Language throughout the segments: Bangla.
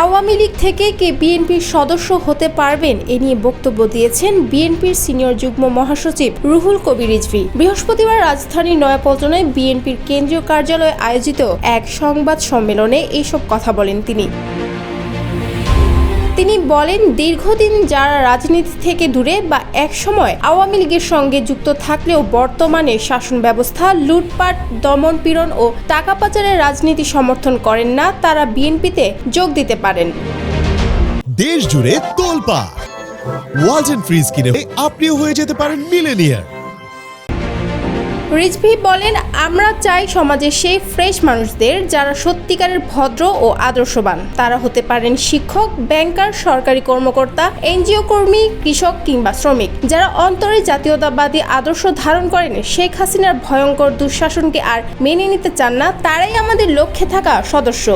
আওয়ামী লীগ থেকে কে বিএনপির সদস্য হতে পারবেন এ নিয়ে বক্তব্য দিয়েছেন বিএনপির সিনিয়র যুগ্ম মহাসচিব রুহুল কবির রিজভী। বৃহস্পতিবার রাজধানীর নয়াপল্টনে বিএনপির কেন্দ্রীয় কার্যালয়ে আয়োজিত এক সংবাদ সম্মেলনে এসব কথা বলেন তিনি বলেন, দীর্ঘদিন যারা রাজনীতি থেকে দূরে বা একসময় আওয়ামী লীগের সঙ্গে যুক্ত থাকলেও বর্তমানে শাসন ব্যবস্থা, লুটপাট, দমন-পীড়ন ও টাকা পাচারের রাজনীতি সমর্থন করেন না, তারা বিএনপিতে যোগ দিতে পারেন। দেশ জুড়ে তোলপাড় ওয়ালটন ফ্রিজ কিনে আপনিও হয়ে যেতে পারেন মিলেনিয়ার। রিজভী বলেন, আমরা চাই সমাজের সেই ফ্রেশ মানুষদের যারা সত্যিকারের ভদ্র ও আদর্শবান। তারা হতে পারেন শিক্ষক, ব্যাংকার, সরকারি কর্মকর্তা, এনজিও কর্মী, কৃষক কিংবা শ্রমিক, যারা অন্তরে জাতীয়তাবাদী আদর্শ ধারণ করেন, শেখ হাসিনার ভয়ঙ্কর দুঃশাসনকে আর মেনে নিতে চান না, তারাই আমাদের লক্ষ্যে থাকা সদস্য।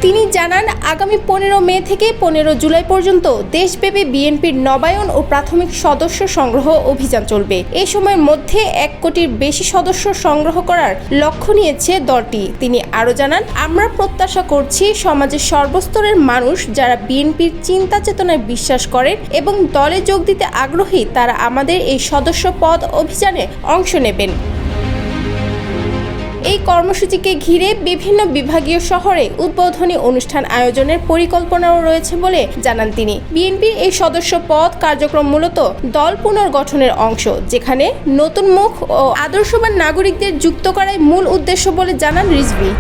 তিনি জানান, আগামী 15 মে থেকে 15 জুলাই পর্যন্ত দেশব্যাপী বিএনপির নবায়ন ও প্রাথমিক সদস্য সংগ্রহ অভিযান চলবে। এ সময়ের মধ্যে 1 কোটির বেশি সদস্য সংগ্রহ করার লক্ষ্য নিয়েছে দলটি। তিনি আরও জানান, আমরা প্রত্যাশা করছি সমাজের সর্বস্তরের মানুষ যারা বিএনপির চিন্তা চেতনায় বিশ্বাস করেন এবং দলে যোগ দিতে আগ্রহী, তারা আমাদের এই সদস্য পদ অভিযানে অংশ নেবেন। এই কর্মসূচিকে ঘিরে বিভিন্ন বিভাগীয় শহরে উদ্বোধনী অনুষ্ঠান আয়োজনের পরিকল্পনাও রয়েছে বলে জানান তিনি। বিএনপির এই সদস্য পদ কার্যক্রম মূলত দল পুনর্গঠনের অংশ, যেখানে নতুন মুখ ও আদর্শবান নাগরিকদের যুক্ত করাই মূল উদ্দেশ্য বলে জানান রিজভী।